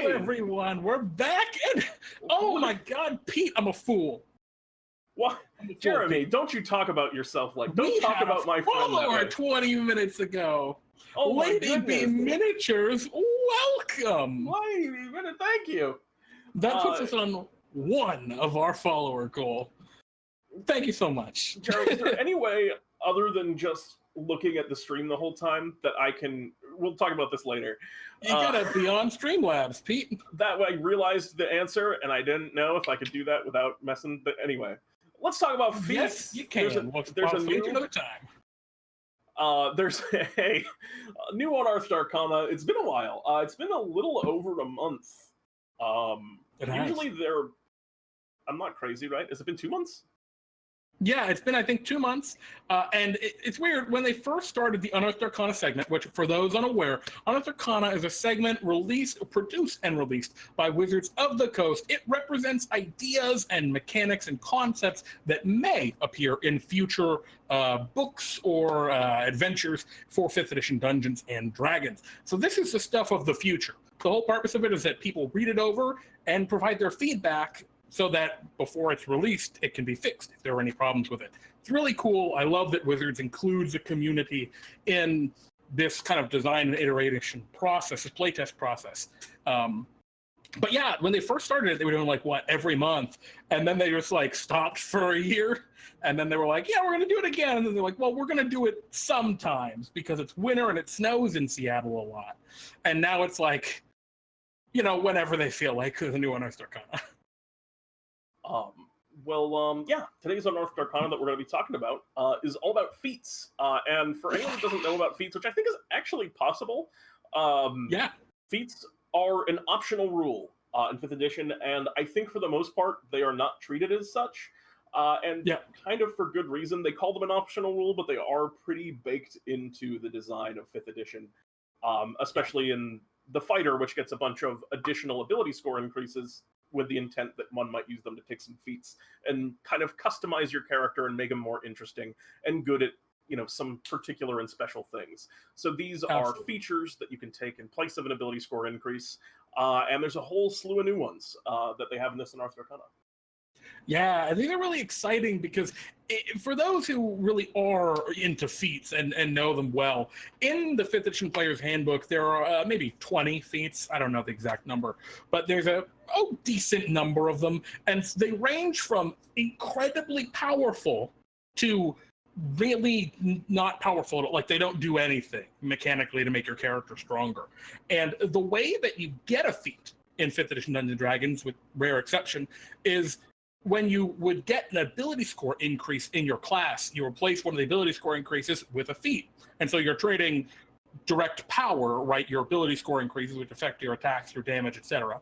doing? everyone. We're back. And oh my God, Pete, I'm a fool. What? Jeremy, don't you talk about yourself like, don't talk about my friend that way. 20 minutes ago. Oh my Lady B goodness. Miniatures, welcome. Lady B Miniatures, thank you. That puts us on one of our follower goal. Thank you so much. Jeremy, is there any way other than just looking at the stream the whole time that I can, we'll talk about this later. You gotta be on Streamlabs, Pete. That way I realized the answer and I didn't know if I could do that without messing, but anyway. Let's talk about Feats. Yes, you can. There's a new, another time. There's a new Unearthed Arcana. It's been a while. It's been a little over a month. Usually they're, I'm not crazy, right? Has it been 2 months? Yeah, it's been, I think, 2 months. And it's weird. When they first started the Unearthed Arcana segment, which, for those unaware, Unearthed Arcana is a segment produced and released by Wizards of the Coast. It represents ideas and mechanics and concepts that may appear in future books or adventures for 5th edition Dungeons and Dragons. So this is the stuff of the future. The whole purpose of it is that people read it over and provide their feedback so that before it's released, it can be fixed if there are any problems with it. It's really cool. I love that Wizards includes a community in this kind of design and iteration process, this playtest process. But yeah, when they first started it, they were doing like, what, every month? And then they just like stopped for a year. And then they were like, yeah, we're going to do it again. And then they're like, well, we're going to do it sometimes because it's winter and it snows in Seattle a lot. And now it's like, you know, whenever they feel like there's a new Unearthed Arcana. Yeah, today's Unearthed Arcana that we're going to be talking about is all about feats. And for anyone who doesn't know about feats, which I think is actually possible, feats are an optional rule in 5th edition, and I think for the most part, they are not treated as such. Kind of for good reason. They call them an optional rule, but they are pretty baked into the design of 5th edition, especially in the fighter, which gets a bunch of additional ability score increases with the intent that one might use them to take some feats and kind of customize your character and make them more interesting and good at, you know, some particular and special things. So these are features that you can take in place of an ability score increase, and there's a whole slew of new ones that they have in this Unearthed Arcana. Yeah, I think they're really exciting because for those who really are into feats and know them well, in the 5th edition Player's Handbook, there are maybe 20 feats. I don't know the exact number, but there's a decent number of them. And they range from incredibly powerful to really not powerful. Like, they don't do anything mechanically to make your character stronger. And the way that you get a feat in 5th edition Dungeons & Dragons, with rare exception, is when you would get an ability score increase in your class, you replace one of the ability score increases with a feat. And so you're trading direct power, right? Your ability score increases, which affect your attacks, your damage, etc.,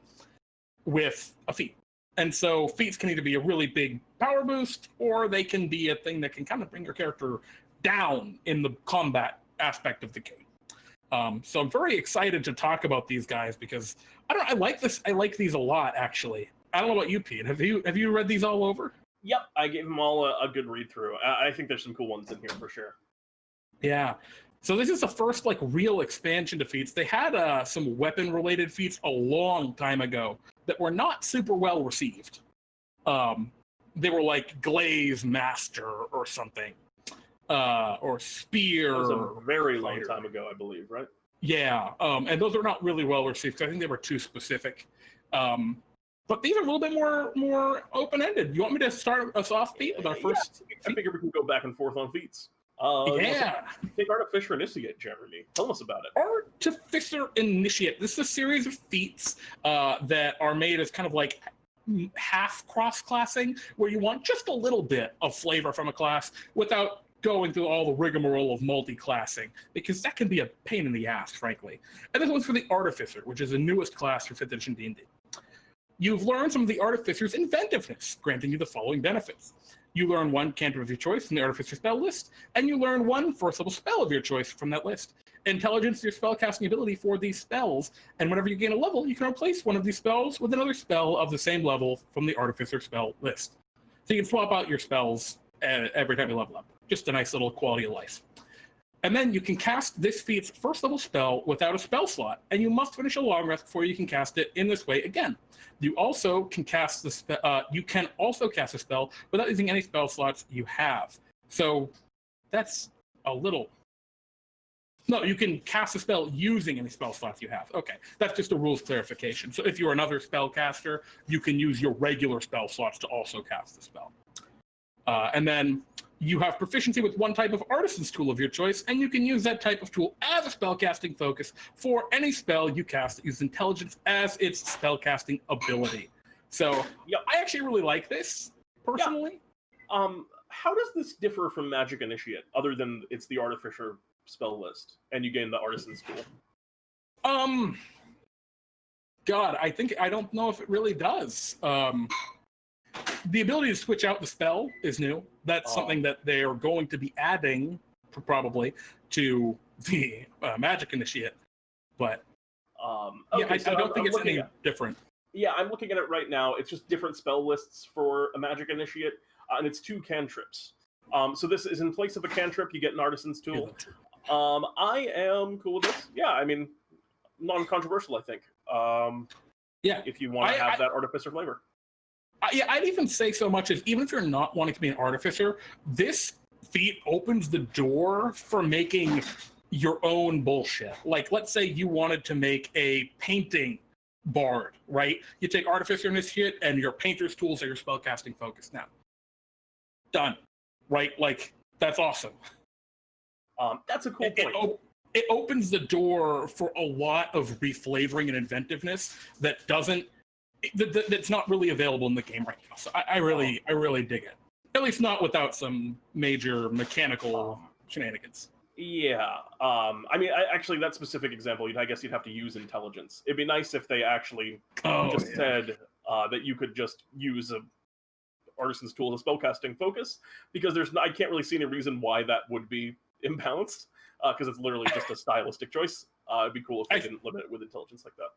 with a feat. And so feats can either be a really big power boost, or they can be a thing that can kind of bring your character down in the combat aspect of the game. So I'm very excited to talk about these guys because I like this. I like these a lot, actually. I don't know about you, Pete. Have you read these all over? Yep, I gave them all a good read through. I think there's some cool ones in here for sure. Yeah. So this is the first like real expansion to feats. They had some weapon related feats a long time ago that were not super well received. They were like Glaze Master or something, or Spear. That was a very long time ago, I believe, right? Yeah, and those are not really well received because I think they were too specific. But these are a little bit more open-ended. You want me to start us off, Pete, with our first? Yeah, I figure we can go back and forth on feats. Take Artificer Initiate, Jeremy. Tell us about it. Artificer Initiate. This is a series of feats that are made as kind of like half cross-classing, where you want just a little bit of flavor from a class without going through all the rigmarole of multi-classing, because that can be a pain in the ass, frankly. And this one's for the Artificer, which is the newest class for 5th edition D&D. You've learned some of the Artificer's inventiveness, granting you the following benefits. You learn one cantrip of your choice from the Artificer spell list, and you learn one first level spell of your choice from that list. Intelligence is your spellcasting ability for these spells, and whenever you gain a level, you can replace one of these spells with another spell of the same level from the Artificer spell list. So you can swap out your spells every time you level up. Just a nice little quality of life. And then you can cast this feat's first level spell without a spell slot, and you must finish a long rest before you can cast it in this way again. You also can cast the you can also cast a spell without using any spell slots you have. So that's a little. No, you can cast a spell using any spell slots you have. Okay, that's just a rules clarification. So if you're another spellcaster, you can use your regular spell slots to also cast the spell. And then you have proficiency with one type of artisan's tool of your choice, and you can use that type of tool as a spellcasting focus for any spell you cast that uses intelligence as its spellcasting ability. So I actually really like this, personally. Yeah. How does this differ from Magic Initiate, other than it's the Artificer spell list, and you gain the artisan's tool? God, I don't know if it really does. The ability to switch out the spell is new. That's something that they are going to be adding, probably, to the Magic Initiate. But I don't think it's any different. Yeah, I'm looking at it right now. It's just different spell lists for a Magic Initiate, and it's 2 cantrips. So this is in place of a cantrip, you get an artisan's tool. I am cool with this. Yeah, I mean, non-controversial, I think. If you want to have that artificer flavor. I'd even say so much as even if you're not wanting to be an artificer, this feat opens the door for making your own bullshit. Like, let's say you wanted to make a painting bard, right? You take artificer initiate, and your painter's tools are your spellcasting focus now. Done. Right? Like, that's awesome. That's a cool point. It opens the door for a lot of reflavoring and inventiveness that's not really available in the game right now. So I really dig it. At least not without some major mechanical shenanigans. Yeah. I mean, actually, that specific example, I guess you'd have to use intelligence. It'd be nice if they actually said that you could just use a artisan's tool as a spellcasting focus, because I can't really see any reason why that would be imbalanced, because it's literally just a stylistic choice. It'd be cool if they didn't limit it with intelligence like that.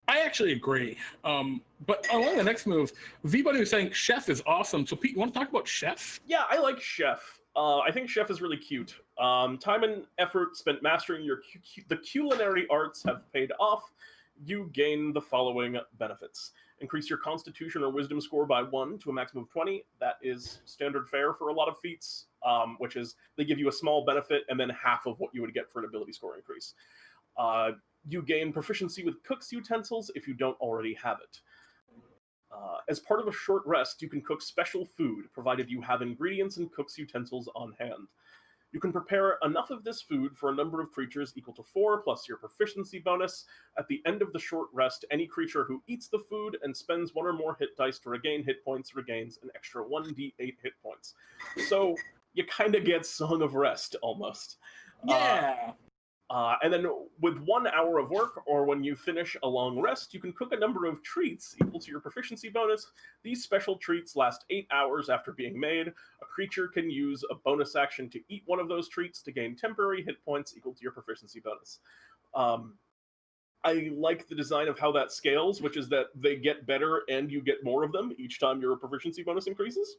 I actually agree. But along the next move, V-Buddy was saying Chef is awesome. So Pete, you want to talk about Chef? Yeah, I like Chef. I think Chef is really cute. Time and effort spent mastering the culinary arts have paid off. You gain the following benefits. Increase your Constitution or Wisdom score by 1 to a maximum of 20. That is standard fare for a lot of feats, which is they give you a small benefit and then half of what you would get for an ability score increase. You gain proficiency with cook's utensils if you don't already have it. As part of a short rest, you can cook special food, provided you have ingredients and cook's utensils on hand. You can prepare enough of this food for a number of creatures equal to 4 plus your proficiency bonus. At the end of the short rest, any creature who eats the food and spends 1 or more hit dice to regain hit points regains an extra 1d8 hit points. So you kind of get Song of Rest, almost. Yeah. And then with 1 hour of work, or when you finish a long rest, you can cook a number of treats equal to your proficiency bonus. These special treats last 8 hours after being made. A creature can use a bonus action to eat one of those treats to gain temporary hit points equal to your proficiency bonus. I like the design of how that scales, which is that they get better and you get more of them each time your proficiency bonus increases.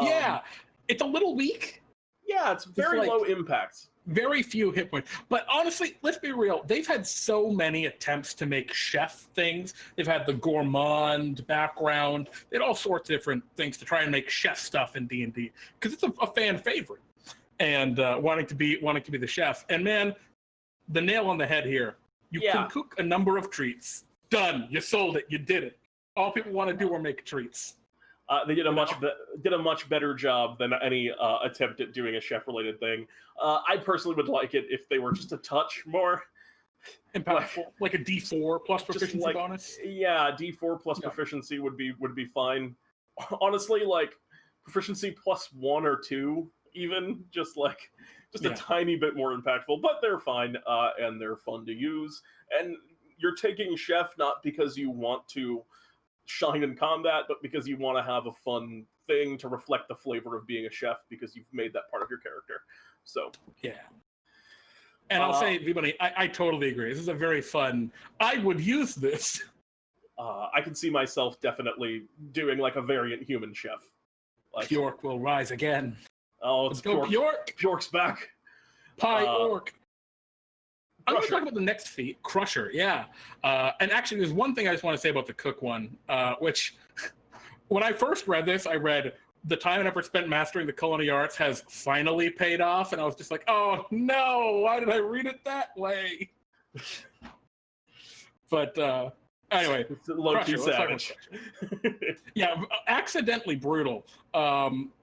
Yeah, it's a little weak. Yeah, it's very low impact. Very few hit points. But honestly, let's be real. They've had so many attempts to make chef things. They've had the gourmand background. They had all sorts of different things to try and make chef stuff in D&D, because it's a fan favorite. And wanting to be the chef. And man, the nail on the head here. You can cook a number of treats. Done. You sold it. You did it. All people want to do are make treats. They did a much better job than any attempt at doing a chef-related thing. I personally would like it if they were just a touch more impactful, like a D4 plus proficiency bonus. Yeah, D4 plus proficiency would be fine. Honestly, like proficiency plus 1 or 2, even just a tiny bit more impactful. But they're fine and they're fun to use. And you're taking chef not because you want to shine in combat, but because you want to have a fun thing to reflect the flavor of being a chef, because you've made that part of your character. So yeah. And I'll say, everybody, I totally agree. This is a very fun. I would use this. I can see myself definitely doing like a variant human chef. Bjork will rise again. Oh, it's Let's go Bjork. Bjork's back. Pie Orc. I'm going to talk about the next feat, Crusher. Yeah. And actually, there's one thing I just want to say about the Cook one, which when I first read this, I read the time and effort spent mastering the culinary arts has finally paid off. And I was just like, oh, no, why did I read it that way? But anyway, it's low-key savage. Yeah, accidentally brutal.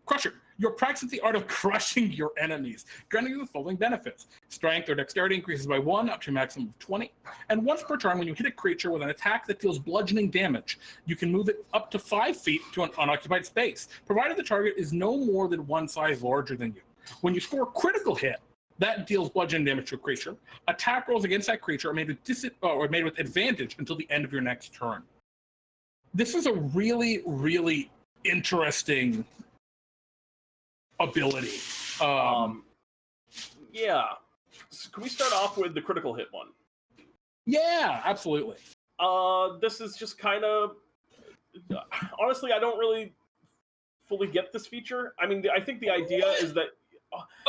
Crusher. You're practicing the art of crushing your enemies, granting you the following benefits. Strength or dexterity increases by 1 up to a maximum of 20. And once per turn, when you hit a creature with an attack that deals bludgeoning damage, you can move it up to 5 feet to an unoccupied space, provided the target is no more than one size larger than you. When you score a critical hit, that deals bludgeoning damage to a creature. Attack rolls against that creature are made with advantage until the end of your next turn. This is a really, really interesting ability. Yeah. So can we start off with the critical hit one? Yeah, absolutely. This is just kind of... Honestly, I don't really fully get this feature. I mean, I think the idea is that...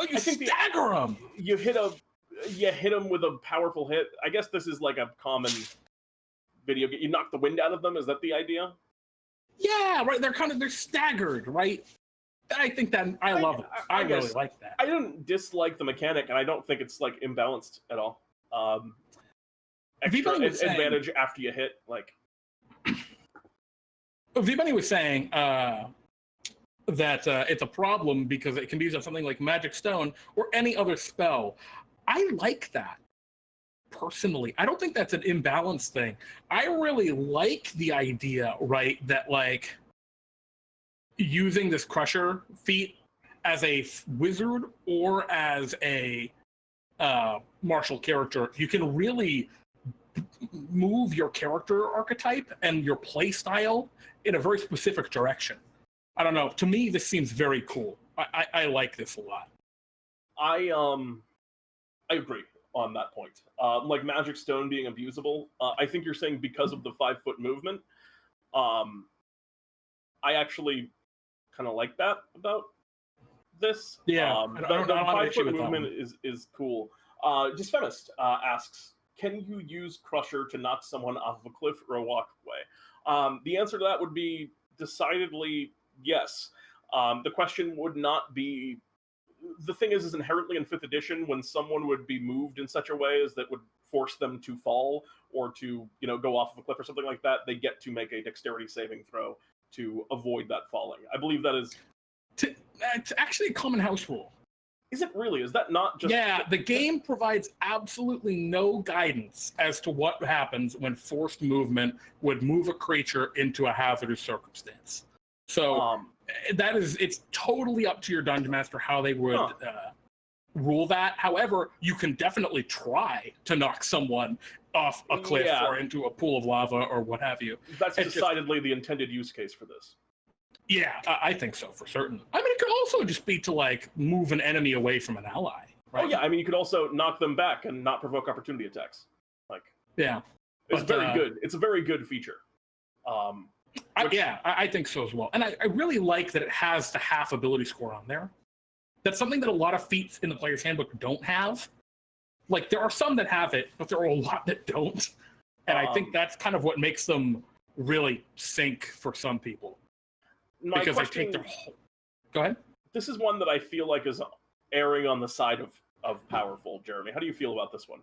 you stagger him! You hit him with a powerful hit. I guess this is like a common video game. You knock the wind out of them, is that the idea? Yeah, right. They're staggered, right? I think that I love it. I really like that. I didn't dislike the mechanic, and I don't think it's like imbalanced at all. Extra advantage after you hit, like. V-Bunny was saying that it's a problem because it can be used on something like Magic Stone or any other spell. I like that personally. I don't think that's an imbalanced thing. I really like the idea, right, that like using this Crusher feat as a wizard or as a martial character, you can really move your character archetype and your play style in a very specific direction. I don't know. To me, this seems very cool. I like this a lot. I agree on that point. Like Magic Stone being abusable, I think you're saying because of the 5-foot movement. I actually kind of like that about this. Yeah, the 5-foot movement is cool. Just Feminist asks, can you use Crusher to knock someone off of a cliff or a walkway? The answer to that would be decidedly yes. The question would not be... The thing is inherently in 5th edition, when someone would be moved in such a way as that would force them to fall or to, go off of a cliff or something like that, they get to make a dexterity saving throw to avoid that falling. I believe that is... It's actually a common house rule. Is it really? Is that not just... Yeah, the game provides absolutely no guidance as to what happens when forced movement would move a creature into a hazardous circumstance. So it's totally up to your dungeon master how they would rule that. However, you can definitely try to knock someone off a cliff or into a pool of lava or what have you. That's decidedly the intended use case for this. Yeah, I think so, for certain. I mean, it could also just be to, like, move an enemy away from an ally. Right? Oh, yeah, I mean, you could also knock them back and not provoke opportunity attacks. Like, yeah. It's very good. It's a very good feature. I think so as well. And I really like that it has the half ability score on there. That's something that a lot of feats in the player's handbook don't have. Like, there are some that have it, but there are a lot that don't. And I think that's kind of what makes them really sink for some people. Because they take their whole... Go ahead. This is one that I feel like is erring on the side of powerful, Jeremy. How do you feel about this one?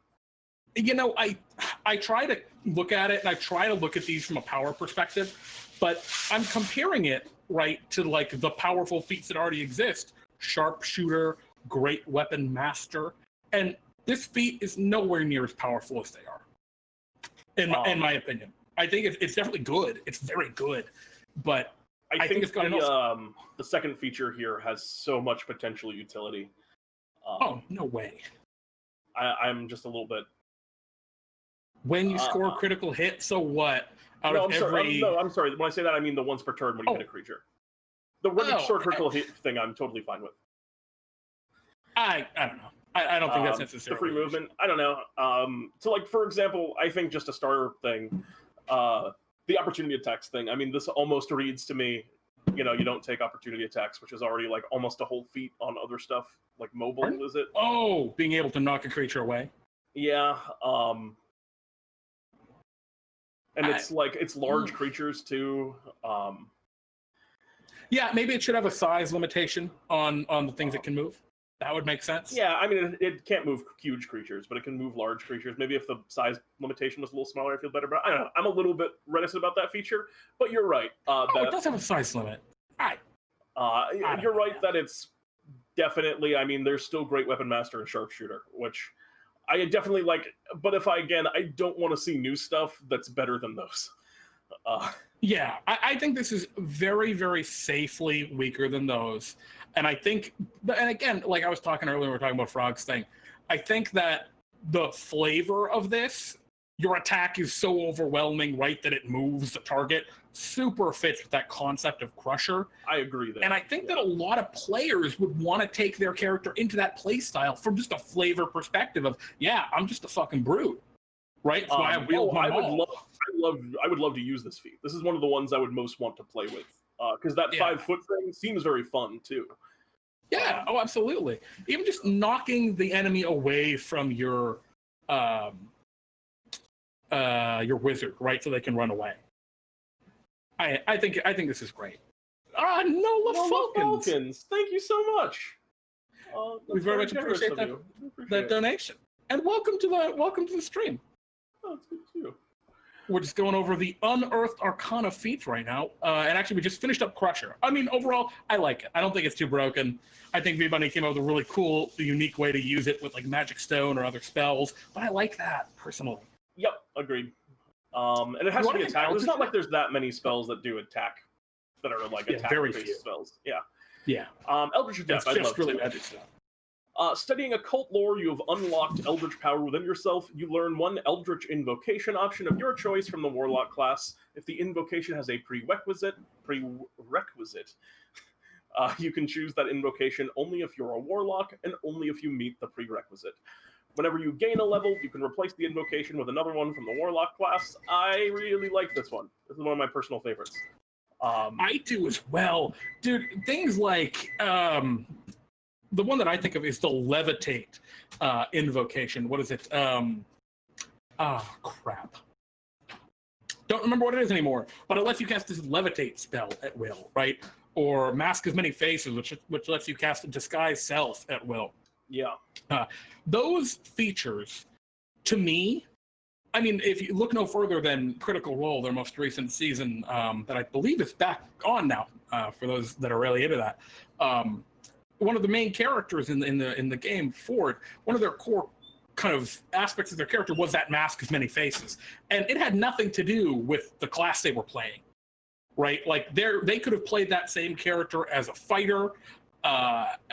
I try to look at it, and I try to look at these from a power perspective, but I'm comparing it, right, to, like, the powerful feats that already exist. Sharpshooter, Great Weapon Master, and this feat is nowhere near as powerful as they are, in my opinion. I think it's definitely good. It's very good, but I think it's got the second feature here has so much potential utility. No way. I'm just a little bit... When you score a critical hit, so what? I'm sorry. When I say that, I mean the once per turn when you hit a creature. The running short critical hit thing, I'm totally fine with. I don't know. I don't think that's necessary. The free movement, I don't know. So, like, for example, I think just a starter thing, the opportunity attacks thing. I mean, this almost reads to me you know, you don't take opportunity attacks, which is already like almost a whole feat on other stuff, like mobile, is it? Oh, being able to knock a creature away. Yeah, and it's large creatures too. Yeah, maybe it should have a size limitation on the things it can move. That would make sense. Yeah, I mean, it can't move huge creatures, but it can move large creatures. Maybe if the size limitation was a little smaller, I'd feel better. But I don't know. I'm a little bit reticent about that feature. But you're right. It does have a size limit. You're right that it's definitely. I mean, there's still great weapon master and sharpshooter, which I definitely like. But if I don't want to see new stuff that's better than those. Yeah, I think this is very, very safely weaker than those. And I think, and again, like I was talking earlier, we were talking about Frog's thing. I think that the flavor of this, your attack is so overwhelming, right, that it moves the target, super fits with that concept of Crusher. I agree there. And I think that a lot of players would want to take their character into that play style from just a flavor perspective of, yeah, I'm just a fucking brute. Right? So I would love to use this feat. This is one of the ones I would most want to play with. Because that 5-foot thing seems very fun too. Yeah, absolutely. Even just knocking the enemy away from your wizard, right? So they can run away. I think this is great. Nola Falcons. Thank you so much. We very much appreciate that donation. And welcome to the stream. Oh, it's good too. We're just going over the Unearthed Arcana feats right now. And actually, we just finished up Crusher. I mean, overall, I like it. I don't think it's too broken. I think V-Bunny came up with a really cool, unique way to use it with like Magic Stone or other spells. But I like that, personally. Yep, agreed. And it has to be attack. It's not like there's that many spells that do attack that are like attack-based spells. Yeah. Yeah. Eldritch Adept, I'd love really magic stuff. Studying occult lore, you have unlocked Eldritch power within yourself. You learn one Eldritch invocation option of your choice from the Warlock class. If the invocation has a prerequisite, you can choose that invocation only if you're a Warlock and only if you meet the prerequisite. Whenever you gain a level, you can replace the invocation with another one from the Warlock class. I really like this one. This is one of my personal favorites. I do as well. Dude, things like... the one that I think of is the levitate invocation. What is it? Crap. Don't remember what it is anymore. But it lets you cast this levitate spell at will, right? Or mask as many faces, which lets you cast a disguise self at will. Yeah. Those features, to me, I mean, if you look no further than Critical Role, their most recent season, that I believe is back on now, for those that are really into that. One of the main characters in the game, Ford, one of their core kind of aspects of their character was that mask as many faces, and it had nothing to do with the class they were playing, right? Like they could have played that same character as a fighter,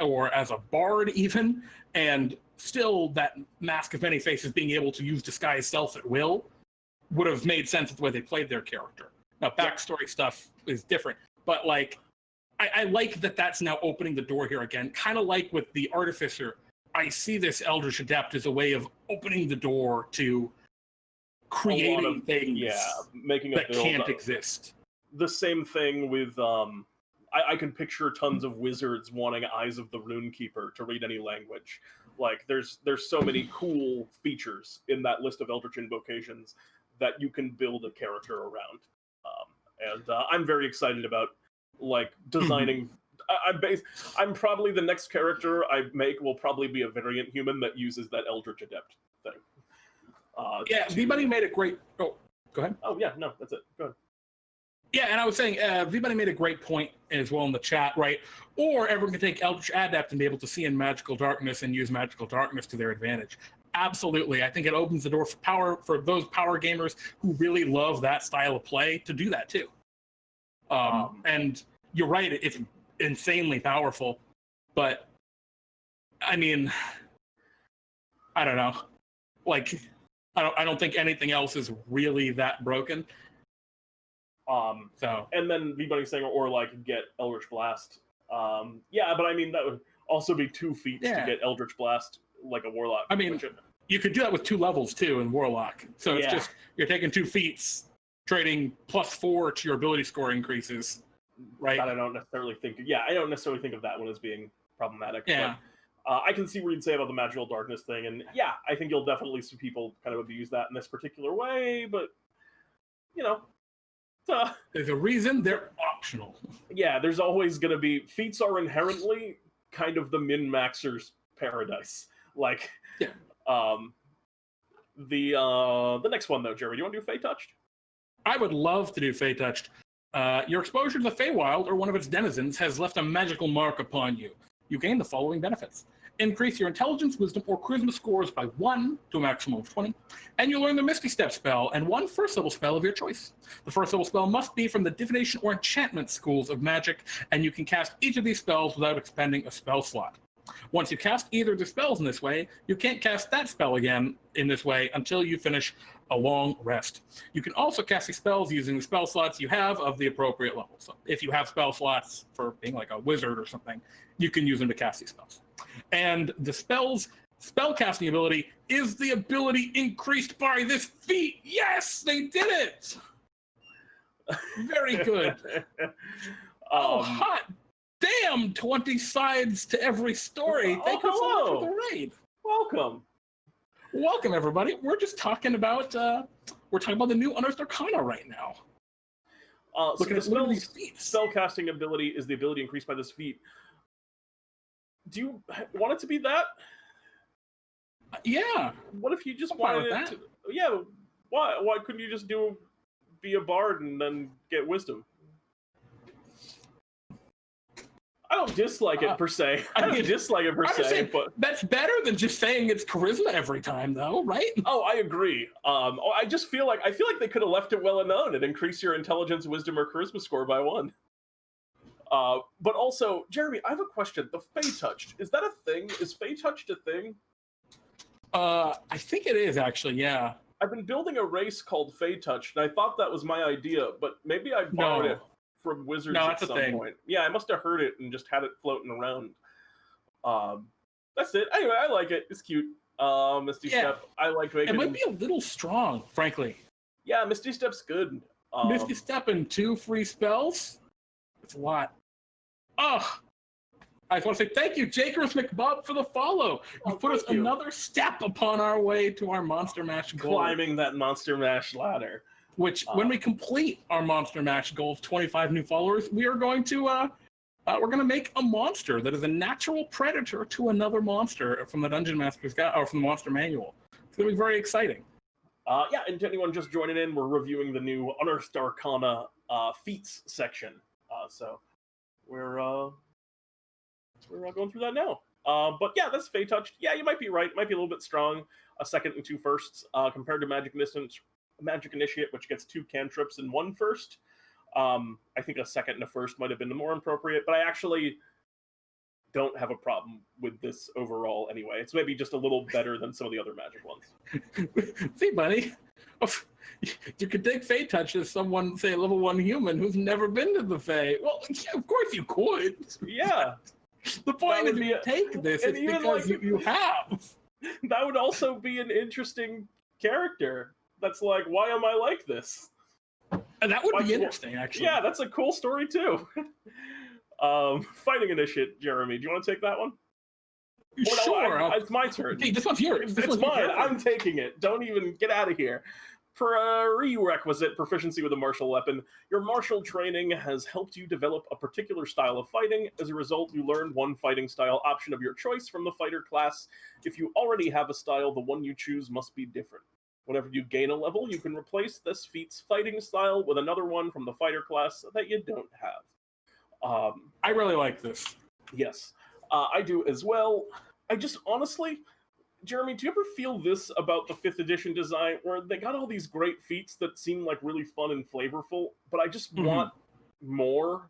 or as a bard even, and still that mask of many faces being able to use disguise self at will would have made sense with the way they played their character. Now backstory stuff is different, but like. I like that that's now opening the door here again. Kind of like with the Artificer, I see this Eldritch Adept as a way of opening the door to creating things making a that build can't exist. The same thing with, I can picture tons of wizards wanting Eyes of the Runekeeper to read any language. Like, there's so many cool features in that list of Eldritch invocations that you can build a character around. I'm very excited about like designing. I'm probably the next character I make will probably be a variant human that uses that Eldritch Adept thing. V-Bunny made a great. Oh, go ahead. Oh yeah, no, that's it. Go ahead. Yeah, and I was saying, V-Bunny made a great point as well in the chat, right? Or everyone can take Eldritch Adept and be able to see in Magical Darkness and use Magical Darkness to their advantage. Absolutely, I think it opens the door for those power gamers who really love that style of play to do that too. And you're right, it's insanely powerful, but I mean, I don't know. Like, I don't think anything else is really that broken. And then V-Bunny saying, or like get Eldritch Blast. Yeah, but I mean that would also be 2 feats to get Eldritch Blast like a Warlock. I mean, you could do that with 2 levels too in Warlock. So it's just you're taking 2 feats, trading +4 to your ability score increases. right? That I don't necessarily think. Yeah, I don't necessarily think of that one as being problematic. Yeah. But, I can see what you'd say about the magical darkness thing, and yeah, I think you'll definitely see people kind of abuse that in this particular way. But you know, there's a reason they're optional. Yeah, there's always going to be feats are inherently kind of the min-maxer's paradise. Like, yeah. The next one though, Jeremy, do you want to do Fey Touched? I would love to do Fey Touched. Your exposure to the Feywild or one of its denizens has left a magical mark upon you. You gain the following benefits. Increase your intelligence, wisdom, or charisma scores by 1 to a maximum of 20, and you learn the Misty Step spell and 1 first-level spell of your choice. The first-level spell must be from the divination or enchantment schools of magic, and you can cast each of these spells without expending a spell slot. Once you cast either of the spells in this way, you can't cast that spell again in this way until you finish a long rest. You can also cast these spells using the spell slots you have of the appropriate level. So if you have spell slots for being like a wizard or something, you can use them to cast these spells. And the spell's spellcasting ability is the ability increased by this feat. Yes, they did it! Very good. Hot damn, 20 sides to every story. Thank you so much for the raid. Welcome, everybody. We're just talking about the new Unearthed Arcana right now. So the spellcasting ability is the ability increased by this feat. Do you want it to be that? Yeah. What if you just wanted it to? Yeah. Why couldn't you just be a bard and then get wisdom? I don't dislike it per se. But that's better than just saying it's charisma every time, though, right? Oh, I agree. I just feel like they could have left it well known and increased your intelligence, wisdom, or charisma score by 1. But also, Jeremy, I have a question. The Fey Touched, is that a thing? Is Fey Touched a thing? I think it is actually. Yeah. I've been building a race called Fey Touched, and I thought that was my idea, but maybe I borrowed it from Wizards at some point. Yeah, I must have heard it and just had it floating around. That's it. Anyway, I like it. It's cute. Misty Step. I like making it. Might be a little strong, frankly. Yeah, Misty Step's good. Misty Step and 2 free spells. It's a lot. Oh, I just want to say thank you, Jakers McBub, for the follow. You put us another step upon our way to our Monster Mash goal. Climbing that Monster Mash ladder. Which, when we complete our Monster Mash goal of 25 new followers, we are going to make a monster that is a natural predator to another monster from the Dungeon Master's Guide, or from the Monster Manual. It's going to be very exciting. Yeah, and to anyone just joining in, we're reviewing the new Unearthed Arcana Feats section. So we're going through that now. But yeah, that's Fey Touched. Yeah, you might be right. It might be a little bit strong. A second and 2 firsts compared to Magic Initiate, which gets 2 cantrips and 1 first. I think a second and a first might have been the more appropriate, but I actually don't have a problem with this overall anyway. It's maybe just a little better than some of the other Magic ones. See, buddy, you could take Fey Touch as someone, say, level 1 human who's never been to the Fey. Well, yeah, of course you could. Yeah. The point is you take this, it's because you have. That would also be an interesting character. That's like, why am I like this? And that would be interesting, actually. Yeah, that's a cool story, too. Fighting Initiate, Jeremy. Do you want to take that one? Sure. It's my turn. Hey, this one's yours. It's mine. I'm taking it. Don't even get out of here. Prerequisite proficiency with a martial weapon. Your martial training has helped you develop a particular style of fighting. As a result, you learn 1 fighting style option of your choice from the fighter class. If you already have a style, the one you choose must be different. Whenever you gain a level, you can replace this feat's fighting style with another one from the fighter class that you don't have. I really like this. Yes, I do as well. I just honestly, Jeremy, do you ever feel this about the 5th edition design, where they got all these great feats that seem like really fun and flavorful, but I just want more?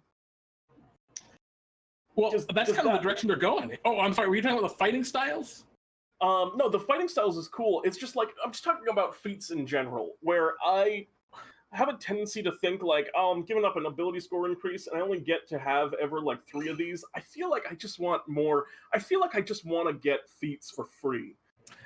Well, that's kind of the direction they're going. Oh, I'm sorry, were you talking about the fighting styles? No, the fighting styles is cool. It's just like, I'm just talking about feats in general, where I have a tendency to think like, oh, I'm giving up an ability score increase and I only get to have ever like 3 of these. I feel like I just want more. I feel like I just want to get feats for free.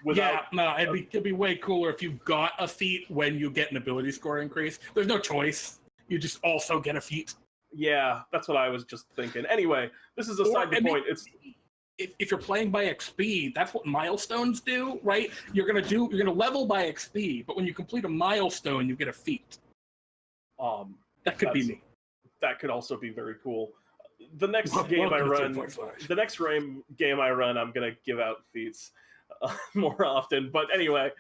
It'd be way cooler if you got a feat when you get an ability score increase. There's no choice. You just also get a feat. Yeah, that's what I was just thinking. Anyway, this is aside the point. It's if you're playing by XP, that's what milestones do, right? You're gonna level by XP, but when you complete a milestone, you get a feat. That could be me. That could also be very cool. The next game I run, I'm gonna give out feats more often. But anyway,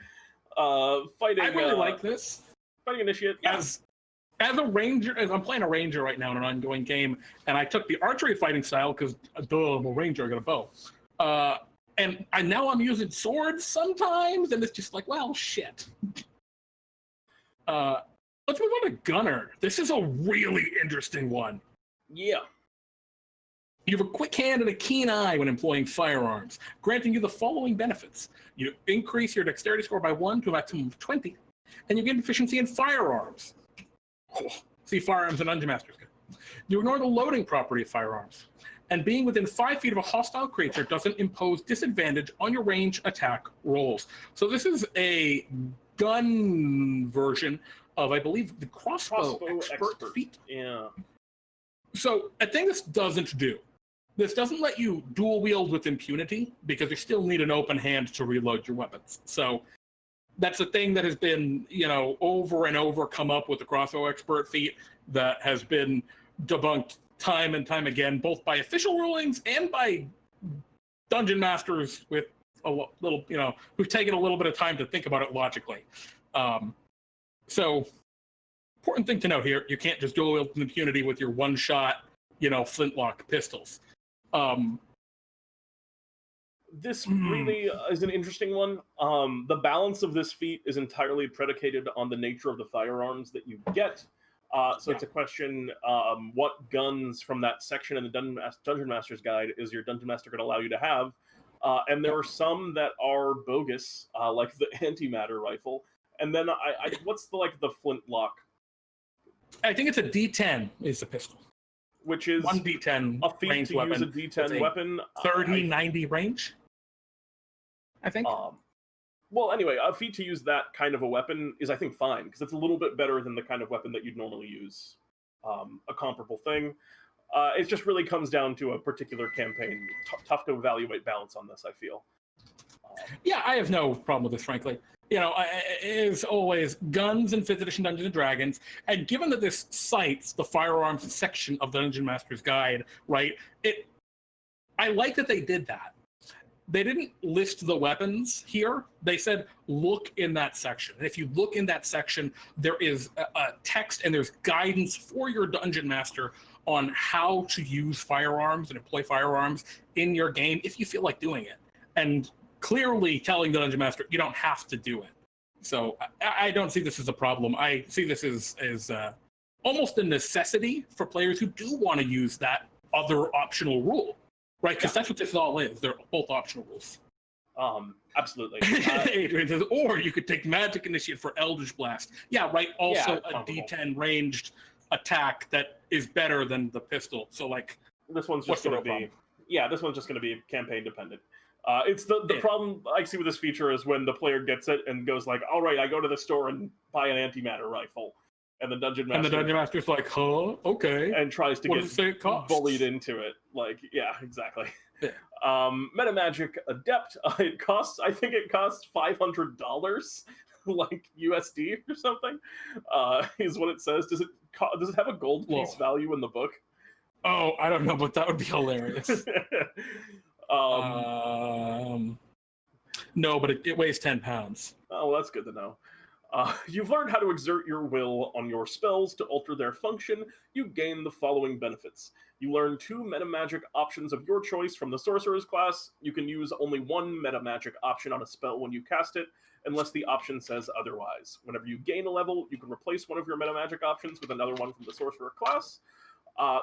fighting. I really like this. Fighting initiate. As a ranger, I'm playing a ranger right now in an ongoing game, and I took the archery fighting style because I'm a ranger, I got a bow. And now I'm using swords sometimes, and it's just like, well, shit. Let's move on to Gunner. This is a really interesting one. Yeah. You have a quick hand and a keen eye when employing firearms, granting you the following benefits. You increase your dexterity score by 1 to a maximum of 20, and you gain proficiency in firearms. See Firearms and Dungeon Master's Guide. You ignore the loading property of firearms, and being within 5 feet of a hostile creature doesn't impose disadvantage on your range attack rolls. So this is a gun version of, I believe, the crossbow expert feat. Yeah. So a thing this doesn't do, this doesn't let you dual wield with impunity because you still need an open hand to reload your weapons. So that's a thing that has been, over and over come up with the crossbow expert feat that has been debunked time and time again, both by official rulings and by dungeon masters with a little, who've taken a little bit of time to think about it logically. So important thing to note here, you can't just dual wield with impunity with your one-shot, flintlock pistols. This really is an interesting one. The balance of this feat is entirely predicated on the nature of the firearms that you get. It's a question, what guns from that section in the Dungeon Master's Guide is your Dungeon Master going to allow you to have? And there are some that are bogus, like the antimatter rifle. And then what's the flintlock? I think it's a D10 is the pistol. Which is 1 D10 a feat to use a D10 weapon. 30-90 range, I think. Well, anyway, a feat to use that kind of a weapon is, I think, fine, because it's a little bit better than the kind of weapon that you'd normally use. A comparable thing. It just really comes down to a particular campaign. Tough to evaluate balance on this, I feel. Yeah, I have no problem with this, frankly. As always, guns in 5th edition Dungeons & Dragons, and given that this cites the firearms section of the Dungeon Master's Guide, right, I like that they did that. They didn't list the weapons here. They said, look in that section. And if you look in that section, there is a text and there's guidance for your Dungeon Master on how to use firearms and employ firearms in your game if you feel like doing it. And clearly telling the Dungeon Master, you don't have to do it. So I don't see this as a problem. I see this as almost a necessity for players who do want to use that other optional rule, right? Because that's what this all is. They're both optional rules. Absolutely. Adrian says, or you could take Magic Initiate for Eldritch Blast. Yeah, right. Also a D10 ranged attack that is better than the pistol. So this one's just going to be, this one's just going to be campaign dependent. It's the problem I see with this feature is when the player gets it and goes like, all right, I go to the store and buy an antimatter rifle. And the Dungeon Master's like, huh? Okay. And tries to get bullied into it. Yeah, exactly. Yeah. Metamagic Adept, I think it costs $500, USD or something, is what it says. Does it have a gold piece value in the book? Oh, I don't know, but that would be hilarious. No, but it weighs 10 pounds. Oh, well, that's good to know. You've learned how to exert your will on your spells to alter their function. You gain the following benefits. You learn 2 metamagic options of your choice from the Sorcerer's class. You can use only 1 metamagic option on a spell when you cast it, unless the option says otherwise. Whenever you gain a level, you can replace one of your metamagic options with another one from the Sorcerer class.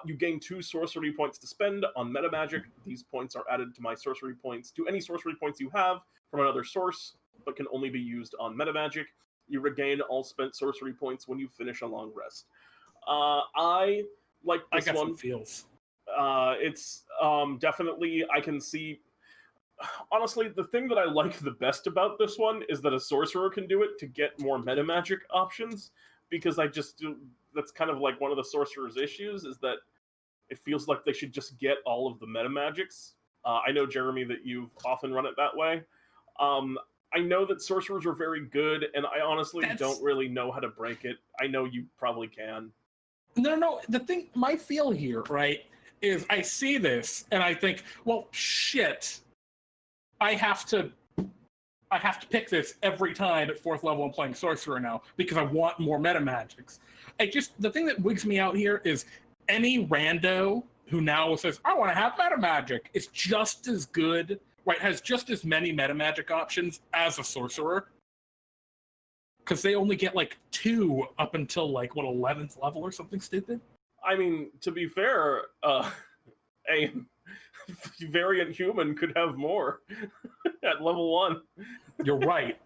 You gain 2 sorcery points to spend on metamagic. These points are added to any sorcery points you have from another source, but can only be used on metamagic. You regain all spent sorcery points when you finish a long rest. I like this one. Feels. It's definitely, I can see. Honestly, the thing that I like the best about this one is that a sorcerer can do it to get more metamagic options. because that's kind of like one of the sorcerer's issues, is that it feels like they should just get all of the meta magics. I know, Jeremy, that you've often run it that way. I know that sorcerers are very good, and I honestly don't really know how to break it. I know you probably can. No. My feel here, right, is I see this and I think, well, shit, I have to pick this every time at 4th level I'm playing sorcerer now because I want more meta magics. The thing that wigs me out here is any rando who now says, I want to have meta magic, is just as good, right, has just as many meta magic options as a sorcerer. Because they only get like 2 up until like, 11th level or something stupid? I mean, to be fair, a variant human could have more at level 1. You're right.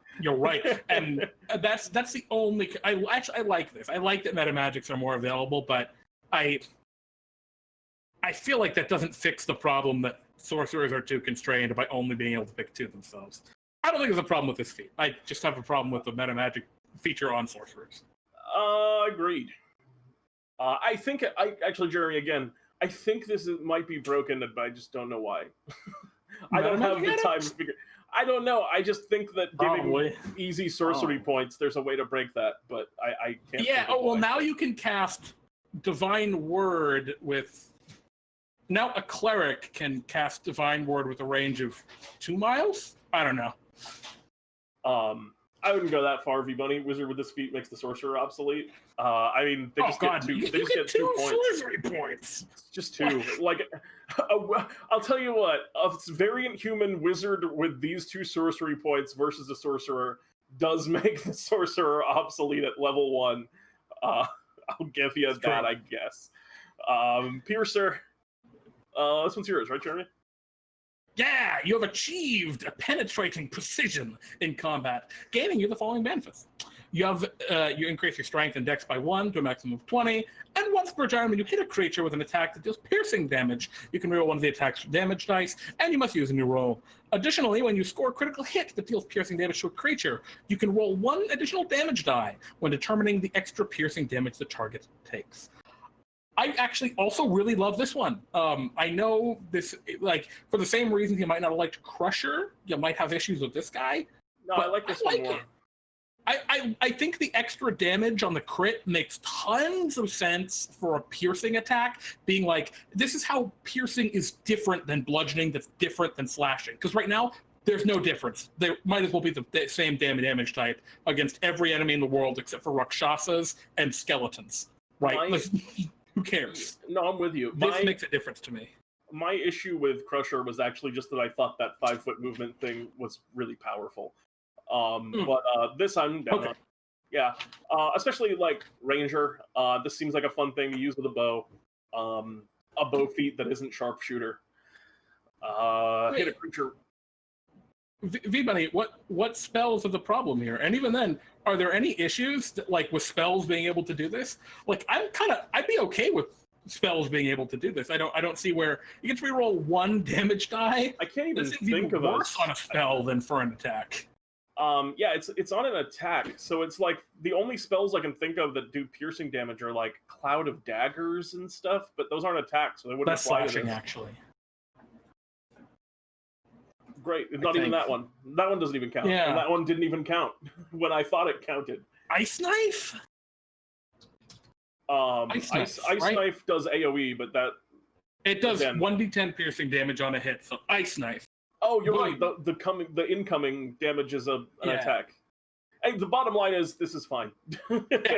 And that's the only... I like this. I like that meta magics are more available, but I feel like that doesn't fix the problem that sorcerers are too constrained by only being able to pick 2 themselves. I don't think there's a problem with this feat. I just have a problem with the meta magic feature on sorcerers. Agreed. I think, actually, Jeremy, again, I think this might be broken, but I just don't know why. I don't have the time to figure. I don't know. I just think that giving easy sorcery points, there's a way to break that, but I can't. Yeah. Oh well, now you can cast Divine Word with. Now a cleric can cast Divine Word with a range of 2 miles? I don't know. I wouldn't go that far, V-Bunny. Wizard with this feat makes the sorcerer obsolete. I mean, they just get 2. They just get 2 points. Sorcery points. Just 2. Like, I'll tell you what. A variant human wizard with these 2 sorcery points versus a sorcerer does make the sorcerer obsolete at level 1. I'll give you that, I guess. Piercer. This one's yours, right, Jeremy? Yeah, you have achieved a penetrating precision in combat, gaining you the following benefits. You increase your strength and dex by 1 to a maximum of 20, and once per turn when you hit a creature with an attack that deals piercing damage, you can reroll one of the attack's damage dice, and you must use a new roll. Additionally, when you score a critical hit that deals piercing damage to a creature, you can roll 1 additional damage die when determining the extra piercing damage the target takes. I actually also really love this one. I know this, like, for the same reasons you might not have liked Crusher, you might have issues with this guy. No, I like this one more. I think the extra damage on the crit makes tons of sense for a piercing attack, being like, this is how piercing is different than bludgeoning, that's different than slashing. Because right now, there's no difference. There might as well be the same damage type against every enemy in the world except for Rakshasas and skeletons, right? Who cares? No, I'm with you. This makes a difference to me. My issue with Crusher was actually just that I thought that 5-foot movement thing was really powerful. But this I'm down on. Yeah. Especially like Ranger. This seems like a fun thing to use with a bow. A bow feat that isn't sharpshooter. Hit a creature. V-Bunny, what spells are the problem here? And even then, are there any issues that, like, with spells being able to do this? Like, I'd be okay with spells being able to do this. I don't see where you get to reroll 1 damage die. I can't even think of worse on a spell than for an attack. Yeah, it's on an attack, so it's like the only spells I can think of that do piercing damage are like Cloud of Daggers and stuff, but those aren't attacks, so they wouldn't apply to this. That's slashing, actually. Great. Not even that one. That one doesn't even count. Yeah. And that one didn't even count when I thought it counted. Ice Knife? Ice Knife does AoE, but that... It does 1d10 piercing damage on a hit, so Ice Knife. Oh, you're right. The incoming damage is an attack. And the bottom line is, this is fine.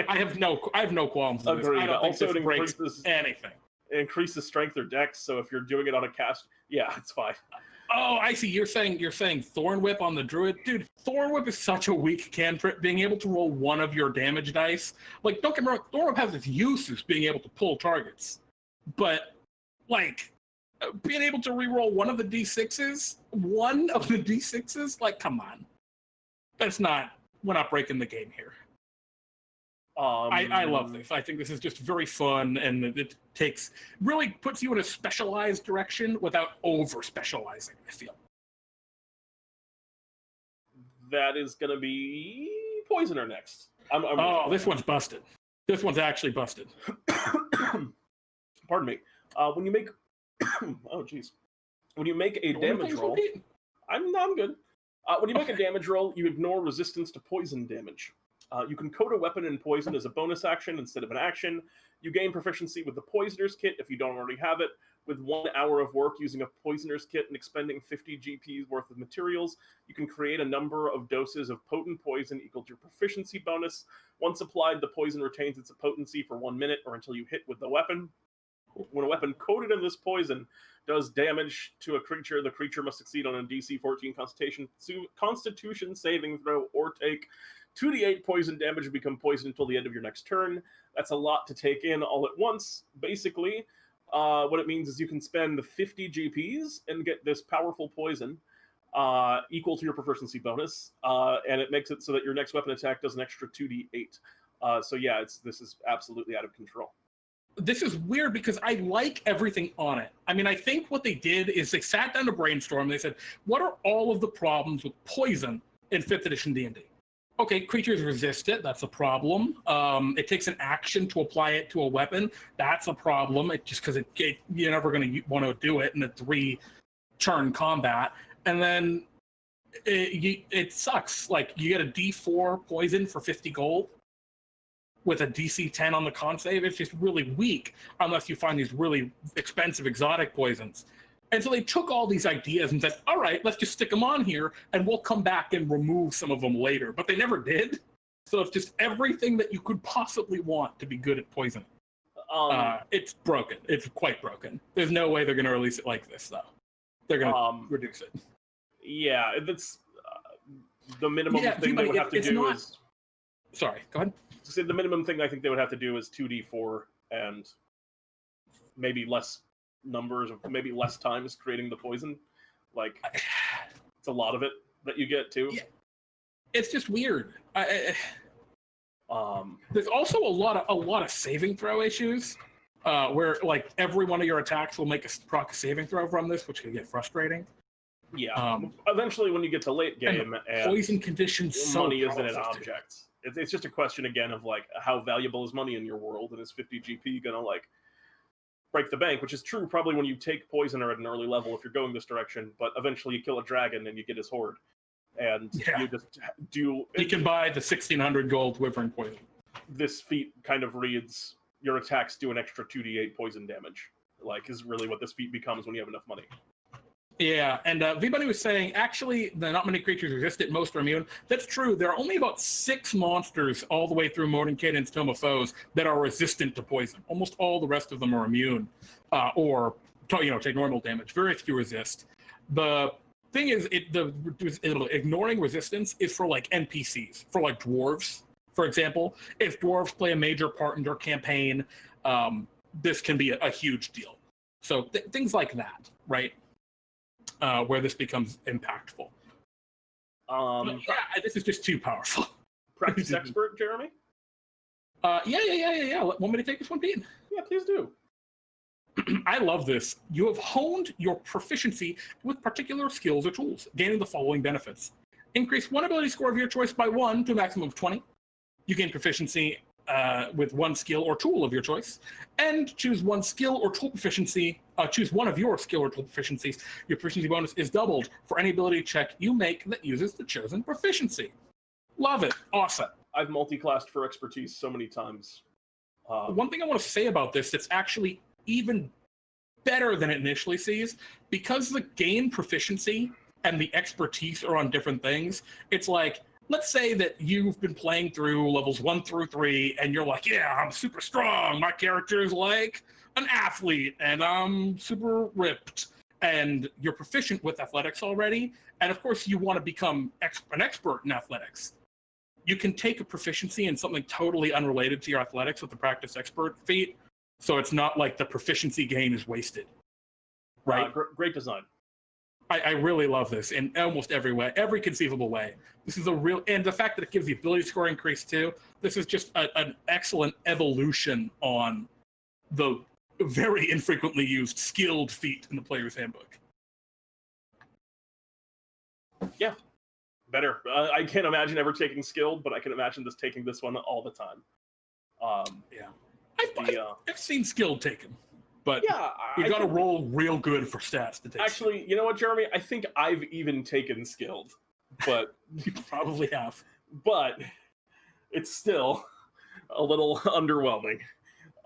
I have no qualms with this. Agreed. I don't also, think this breaks anything. It increases strength or dex, so if you're doing it on a cast, yeah, it's fine. Oh, I see. You're saying Thorn Whip on the Druid? Dude, Thorn Whip is such a weak cantrip. Being able to roll 1 of your damage dice. Like, don't get me wrong, Thorn Whip has its uses being able to pull targets. But, like, being able to reroll 1 of the D6s? 1 of the D6s? Like, come on. We're not breaking the game here. I love this. I think this is just very fun, and it really puts you in a specialized direction without over-specializing, I feel. That is going to be Poisoner next. Oh, this one's busted. This one's actually busted. Pardon me. When you make... oh, jeez. When you make a damage roll... I'm good. When you make a damage roll, you ignore resistance to poison damage. You can coat a weapon in poison as a bonus action instead of an action. You gain proficiency with the Poisoner's Kit if you don't already have it. With 1 hour of work using a Poisoner's Kit and expending 50 GPs worth of materials, you can create a number of doses of potent poison equal to your proficiency bonus. Once applied, the poison retains its potency for 1 minute or until you hit with the weapon. When a weapon coated in this poison does damage to a creature, the creature must succeed on a DC 14 Constitution saving throw or take 2d8 poison damage and become poisoned until the end of your next turn. That's a lot to take in all at once. Basically, what it means is you can spend 50 GPs and get this powerful poison equal to your proficiency bonus, and it makes it so that your next weapon attack does an extra 2d8. So yeah, this is absolutely out of control. This is weird because I like everything on it. I mean, I think what they did is they sat down to brainstorm. They said, what are all of the problems with poison in 5th edition D&D? Okay, creatures resist it. That's a problem. It takes an action to apply it to a weapon. That's a problem. Just because you're never going to want to do it in a 3-turn combat. And then it sucks. Like, you get a D4 poison for 50 gold with a DC 10 on the con save. It's just really weak unless you find these really expensive exotic poisons. And so they took all these ideas and said, all right, let's just stick them on here and we'll come back and remove some of them later. But they never did. So it's just everything that you could possibly want to be good at poison. It's broken. It's quite broken. There's no way they're going to release it like this, though. They're going to reduce it. Yeah, that's the minimum thing they would have to do is... Sorry, go ahead. So the minimum thing I think they would have to do is 2d4 and maybe less numbers, or maybe less times creating the poison. Like, it's a lot of it that you get too. Yeah. It's just weird. There's also a lot of saving throw issues, where like every one of your attacks will make a proc saving throw from this, which can get frustrating. Yeah. Eventually, when you get to late game, and poison conditions, money isn't an object. It's just a question again of like how valuable is money in your world, and is 50 GP gonna like break the bank, which is true probably when you take Poisoner at an early level if you're going this direction, but eventually you kill a dragon and you get his horde. And you just do... You can buy the 1,600 gold Wyvern poison. This feat kind of reads, your attacks do an extra 2d8 poison damage, like, is really what this feat becomes when you have enough money. Yeah, and V-Bunny was saying, actually, not many creatures resist it, most are immune. That's true. There are only about 6 monsters all the way through Modern Canaan's Tome of Foes that are resistant to poison. Almost all the rest of them are immune, or take normal damage. Very few resist. The thing is, ignoring resistance is for like NPCs, for like dwarves, for example. If dwarves play a major part in your campaign, this can be a huge deal. So things like that, right? Where this becomes impactful. This is just too powerful. Practice expert, Jeremy? Yeah. Want me to take this one, Pete? Yeah, please do. I love this. You have honed your proficiency with particular skills or tools, gaining the following benefits. Increase one ability score of your choice by 1 to a maximum of 20. You gain proficiency with one skill or tool of your choice, and choose one skill or tool proficiency. Choose one of your skill or tool proficiencies. Your proficiency bonus is doubled for any ability check you make that uses the chosen proficiency. Love it. Awesome. I've multi-classed for expertise so many times. One thing I want to say about this that's actually even better than it initially sees, because the gain proficiency and the expertise are on different things. It's like, let's say that you've been playing through levels 1 through 3 and you're like, yeah, I'm super strong. My character is like an athlete and I'm super ripped, and you're proficient with athletics already. And of course you want to become an expert in athletics. You can take a proficiency in something totally unrelated to your athletics with the practice expert feat. So it's not like the proficiency gain is wasted, right? Great design. I really love this in almost every way, every conceivable way. This is and the fact that it gives the ability score increase too, this is just an excellent evolution on the very infrequently used skilled feat in the player's handbook. Yeah, better. I can't imagine ever taking skilled, but I can imagine taking this one all the time. Yeah, I've seen skilled taken, but yeah, you got to roll real good for stats to take. Actually, skilled. You know what, Jeremy? I think I've even taken skilled, but you probably have. But it's still a little underwhelming.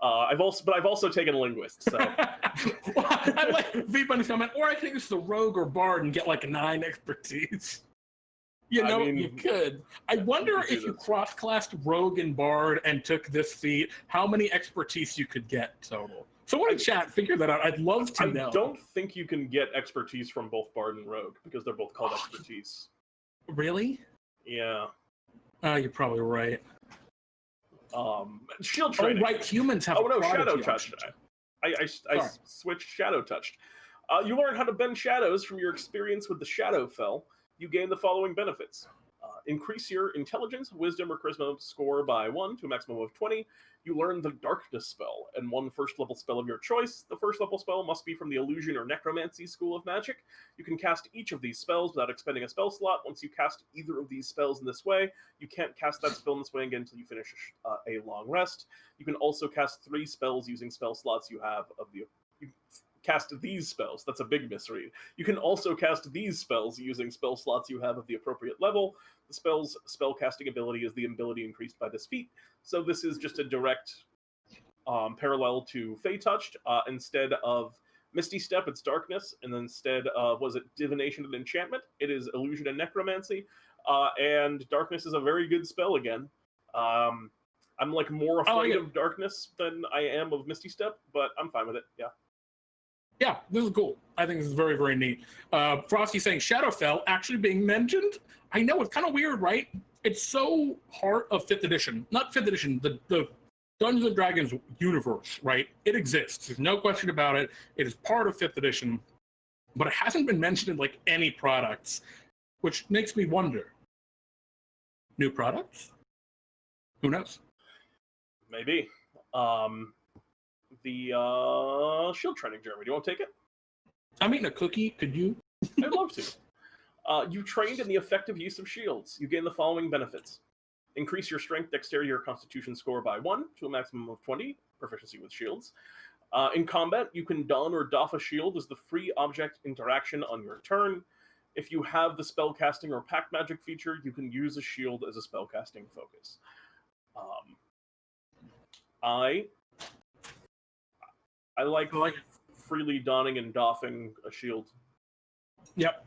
I've also taken linguist, so. Well, I like V-Bunny's comment, or I think it's the rogue or bard and get like 9 expertise. You know, you could. I wonder if you cross-classed rogue and bard and took this feat, how many expertise you could get total. Someone in chat, figure that out. I'd love to know. I don't think you can get expertise from both bard and rogue because they're both called expertise. Really? Yeah. You're probably right. Shield training. Oh, right. Humans have. Oh no, shadow touch. I switched shadow touched. You learn how to bend shadows from your experience with the Shadowfell. You gain the following benefits. Increase your intelligence, wisdom, or charisma score by 1 to a maximum of 20. You learn the darkness spell and 1 first-level spell of your choice. The first-level spell must be from the illusion or necromancy school of magic. You can cast each of these spells without expending a spell slot. Once you cast either of these spells in this way, you can't cast that spell in this way again until you finish a long rest. You can also cast 3 spells using spell slots you have of the... Cast these spells. That's a big misread. You can also cast these spells using spell slots you have of the appropriate level. The spell's spellcasting ability is the ability increased by this feat. So this is just a direct parallel to Fey Touched. Instead of Misty Step, it's Darkness. And then instead of, was it Divination and Enchantment? It is Illusion and Necromancy. And Darkness is a very good spell again. I'm like more afraid of Darkness than I am of Misty Step, but I'm fine with it, yeah. Yeah, this is cool. I think this is very, very neat. Frosty saying Shadowfell actually being mentioned. I know, it's kind of weird, right? It's so part of 5th edition. Not 5th edition, the Dungeons & Dragons universe, right? It exists. There's no question about it. It is part of 5th edition, but it hasn't been mentioned in like any products, which makes me wonder. New products? Who knows? Maybe. The shield training, Jeremy. Do you want to take it? I'm eating a cookie. Could you? I'd love to. You trained in the effective use of shields. You gain the following benefits. Increase your strength, dexterity, or constitution score by 1 to a maximum of 20. Proficiency with shields. In combat, you can don or doff a shield as the free object interaction on your turn. If you have the spellcasting or pact magic feature, you can use a shield as a spellcasting focus. I like freely donning and doffing a shield. Yep.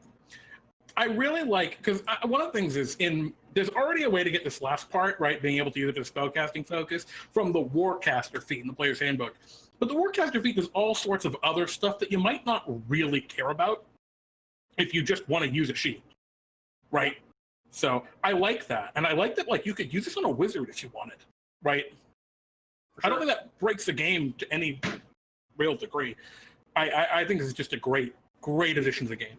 I really like, because one of the things is there's already a way to get this last part, right, being able to use it as a spellcasting focus, from the Warcaster feat in the Player's Handbook. But the Warcaster feat does all sorts of other stuff that you might not really care about if you just want to use a shield, right? So I like that. And I like that, like, you could use this on a wizard if you wanted, right? Sure. I don't think that breaks the game to any real degree. I think this is just a great addition to the game.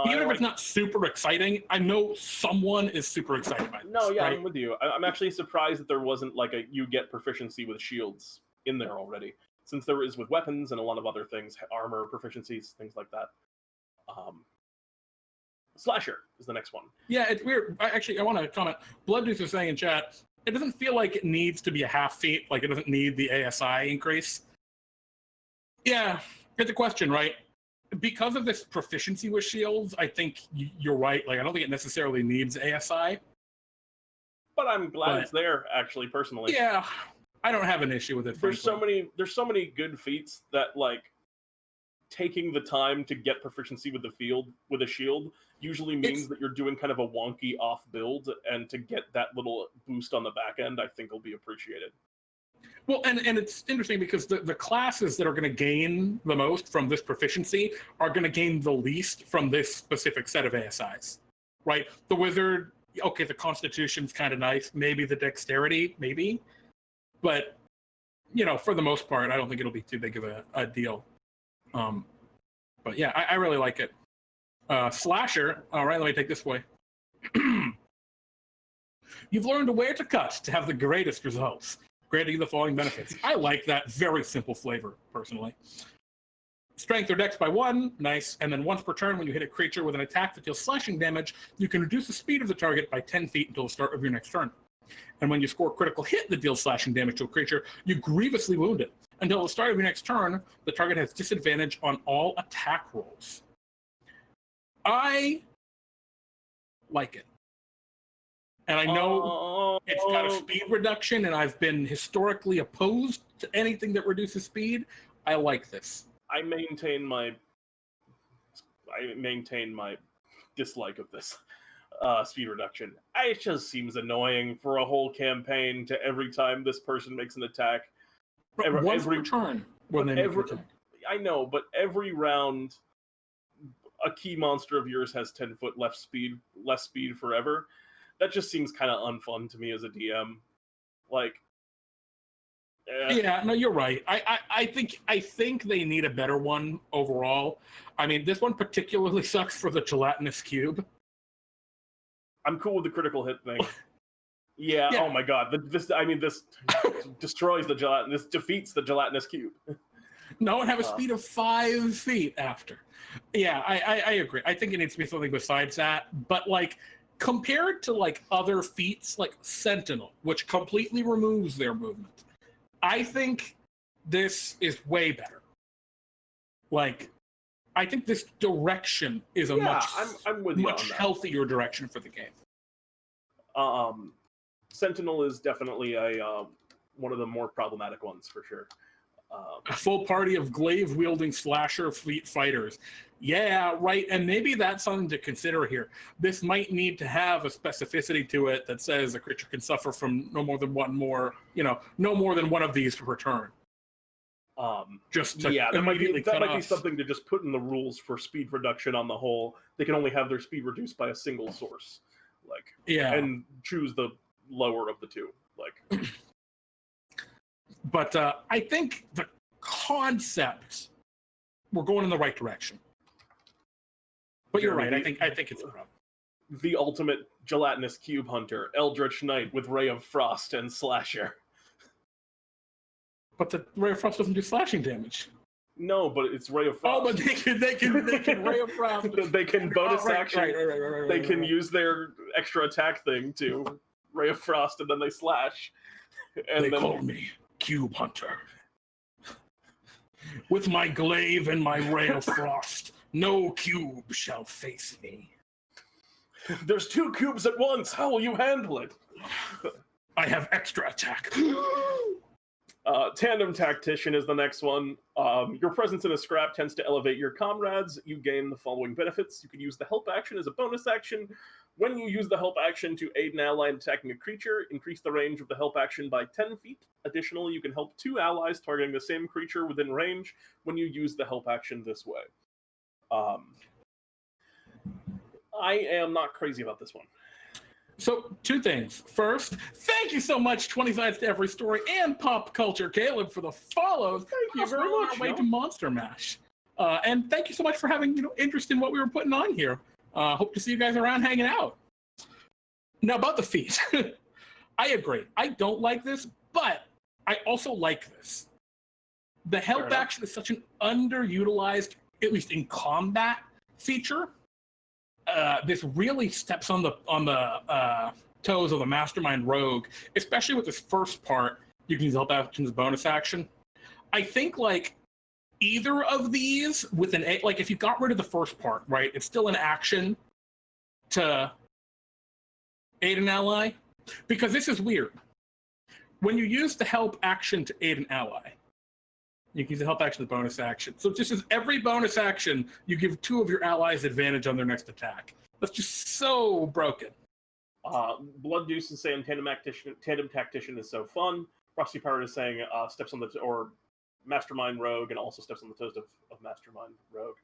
Even if it's not super exciting, I know someone is super excited by this. No, yeah, right? I'm with you. I'm actually surprised that there wasn't like you get proficiency with shields in there already, since there is with weapons and a lot of other things, armor proficiencies, things like that. Slasher is the next one. Yeah, it's weird. I want to comment. Blood Deuce is saying in chat, it doesn't feel like it needs to be a half feat, like it doesn't need the ASI increase. Yeah, it's a question, right? Because of this proficiency with shields, I think you're right. Like, I don't think it necessarily needs ASI. But I'm glad it's there, actually, personally. Yeah, I don't have an issue with it. There's so many good feats that, like, taking the time to get proficiency with a shield usually means that you're doing kind of a wonky off build, and to get that little boost on the back end, I think will be appreciated. Well, and it's interesting because the classes that are going to gain the most from this proficiency are going to gain the least from this specific set of ASIs, right? The wizard, okay, the constitution's kind of nice. Maybe the dexterity, maybe. But, you know, for the most part, I don't think it'll be too big of a deal. But yeah, I really like it. Slasher, all right, let me take this away. You've learned where to cut to have the greatest results, granting the following benefits. I like that very simple flavor, personally. Strength or dex by 1, nice. And then once per turn, when you hit a creature with an attack that deals slashing damage, you can reduce the speed of the target by 10 feet until the start of your next turn. And when you score a critical hit that deals slashing damage to a creature, you grievously wound it. Until the start of your next turn, the target has disadvantage on all attack rolls. I like it. And I know it's got a speed reduction, and I've been historically opposed to anything that reduces speed. I like this. I maintain my dislike of this speed reduction. It just seems annoying for a whole campaign to every time this person makes an attack. Once per turn when they make an attack. I know, but every round, a key monster of yours has 10 foot less speed forever. That just seems kind of unfun to me as a DM. Like, yeah, no, you're right. I think they need a better one overall. I mean, this one particularly sucks for the gelatinous cube. I'm cool with the critical hit thing. Yeah. Oh my god. This destroys the gelatin. This defeats the gelatinous cube. No, and have a speed of 5 feet after. Yeah, I agree. I think it needs to be something besides that. But like, compared to like other feats like Sentinel, which completely removes their movement, I think this is way better. Like, I think this direction is a much healthier direction for the game. Sentinel is definitely one of the more problematic ones for sure. A full party of glaive-wielding slasher fleet fighters. Yeah, right, and maybe that's something to consider here. This might need to have a specificity to it that says a creature can suffer from no more than one of these per turn. That might be something to just put in the rules for speed reduction on the whole. They can only have their speed reduced by a single source, and choose the lower of the two, But I think the concept, we're going in the right direction. But you're right. I think it's a problem. The ultimate gelatinous cube hunter, Eldritch Knight with Ray of Frost and Slasher. But the Ray of Frost doesn't do slashing damage. No, but it's Ray of Frost. Oh, but they can Ray of Frost. They can bonus action. Right, they can use their extra attack thing to Ray of Frost, and then they slash. And they call me Cube Hunter. With my glaive and my Ray of Frost, no cube shall face me. There's 2 cubes at once. How will you handle it? I have extra attack. Tandem Tactician is the next one. Your presence in a scrap tends to elevate your comrades. You gain the following benefits. You can use the help action as a bonus action. When you use the help action to aid an ally in attacking a creature, increase the range of the help action by 10 feet. Additionally, you can help 2 allies targeting the same creature within range when you use the help action this way. I am not crazy about this one. So, 2 things. First, thank you so much, 20 Sides to Every Story and Pop Culture Caleb, for the follows. Thank you very much. On our way to Monster Mash. And thank you so much for having interest in what we were putting on here. Hope to see you guys around hanging out. Now, about the feat. I agree. I don't like this, but I also like this. The help action is such an underutilized, at least in combat, feature. This really steps on the toes of the Mastermind Rogue, especially with this first part. You can use help action as bonus action. I think either of these with if you got rid of the first part, right? It's still an action to aid an ally, because this is weird. When you use the help action to aid an ally, you can use the help action as bonus action. So just as every bonus action, you give 2 of your allies advantage on their next attack. That's just so broken. Blood Deuce is saying Tandem Tactician is so fun. Frosty Pirate is saying steps on or Mastermind Rogue, and also steps on the toes of Mastermind Rogue.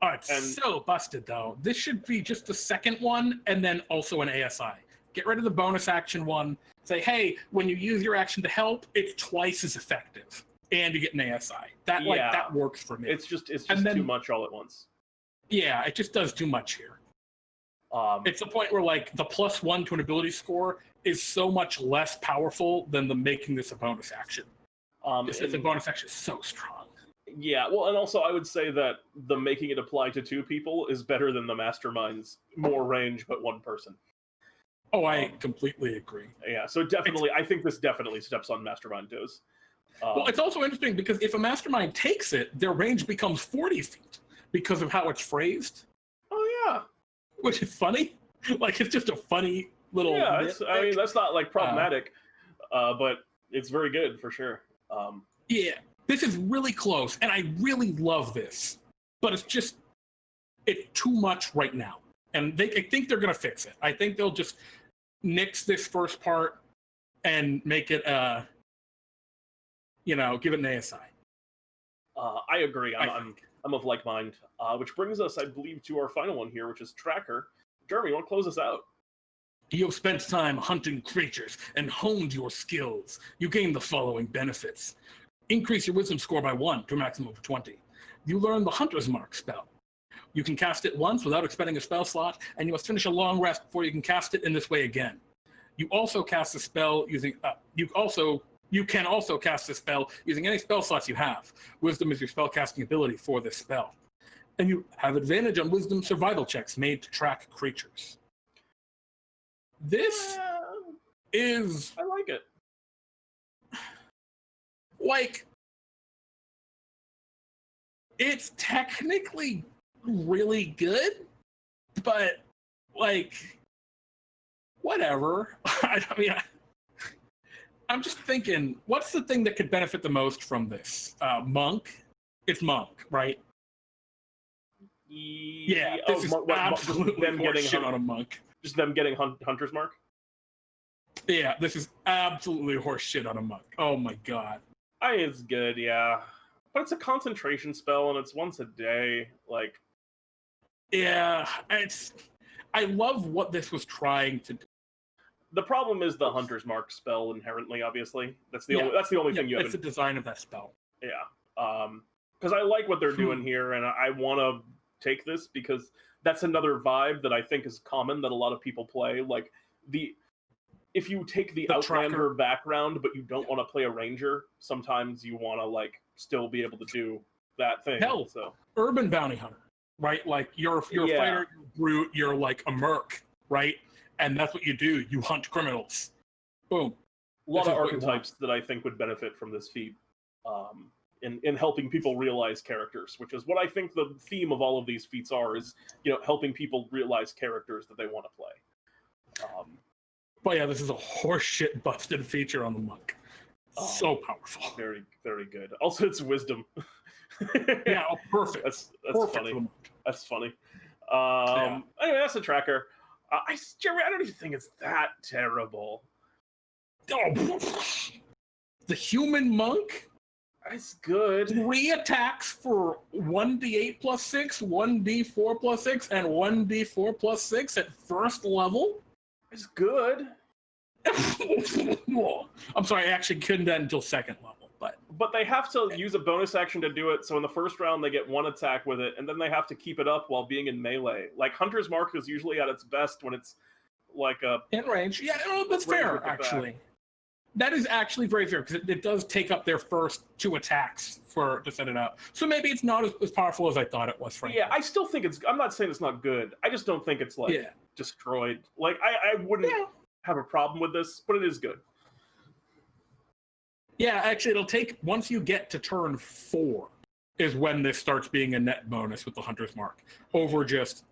It's so busted, though. This should be just the second one, and then also an ASI. Get rid of the bonus action one. Say, hey, when you use your action to help, it's twice as effective, and you get an ASI. That works for me. It's just too much all at once. Yeah, it just does too much here. It's the point where the +1 to an ability score is so much less powerful than the making this a bonus action. The bonus action is so strong. Yeah, well, and also I would say that the making it apply to 2 people is better than the Mastermind's more range but 1 person. Oh, I completely agree. Yeah, so definitely, I think this definitely steps on Mastermind toes. Well, it's also interesting because if a Mastermind takes it, their range becomes 40 feet because of how it's phrased. Oh, yeah. Which is funny. Like, it's just a funny little... Yeah, I mean, that's not, like, problematic, but it's very good, for sure. Yeah, this is really close, and I really love this. But it's too much right now. And I think they're going to fix it. I think they'll just nix this first part and make it, give it an ASI. I agree. I'm of like mind. Which brings us, I believe, to our final one here, which is Tracker. Jeremy, you want to close us out? You have spent time hunting creatures and honed your skills. You gain the following benefits. Increase your wisdom score by 1 to a maximum of 20. You learn the Hunter's Mark spell. You can cast it once without expending a spell slot, and you must finish a long rest before you can cast it in this way again. You also cast the spell using... You can also cast the spell using any spell slots you have. Wisdom is your spellcasting ability for this spell. And you have advantage on Wisdom survival checks made to track creatures. This is... I like it. Like, it's technically really good, but, like, whatever. I mean... I'm just thinking, what's the thing that could benefit the most from this? Monk? It's Monk, right? Yeah, this is absolutely them getting shit on a Monk. Just them getting Hunter's Mark? Yeah, this is absolutely horse shit on a Monk. Oh my god. It's good, yeah. But it's a concentration spell, and it's once a day, like... Yeah, I love what this was trying to do. The problem is the Hunter's Mark spell inherently, obviously. That's the only thing you have. It's the design of that spell. Yeah. Because I like what they're doing here, and I want to take this because that's another vibe that I think is common that a lot of people play. Like, if you take the Outlander background, but you don't want to play a Ranger, sometimes you want to, like, still be able to do that thing. Hell, so. Urban Bounty Hunter, right? Like, you're a fighter, you're a brute, you're like a merc, right? And that's what you do. You hunt criminals. Boom. A lot of archetypes that I think would benefit from this feat in helping people realize characters, which is what I think the theme of all of these feats is, helping people realize characters that they want to play. But yeah, this is a horseshit busted feature on the Monk. So powerful. Very, very good. Also, it's wisdom. Yeah, perfect. That's perfect funny. That's funny. Anyway, that's the Tracker. Jeremy, I don't even think it's that terrible. Oh, the human monk? It's good. 3 attacks for 1d8 plus 6, 1d4 plus 6, and 1d4 plus 6 at first level? It's good. I'm sorry, I actually couldn't do that until second level. But they have to use a bonus action to do it, so in the first round they get 1 attack with it, and then they have to keep it up while being in melee. Like, Hunter's Mark is usually at its best when it's, like, in range. Yeah, that's fair, actually. That is actually very fair, because it does take up their first 2 attacks to set it up. So maybe it's not as powerful as I thought it was, frankly. Yeah, I still think I'm not saying it's not good. I just don't think it's, like, destroyed. Like, I wouldn't have a problem with this, but it is good. Yeah, actually, it'll take, once you get to turn 4, is when this starts being a net bonus with the Hunter's Mark, over just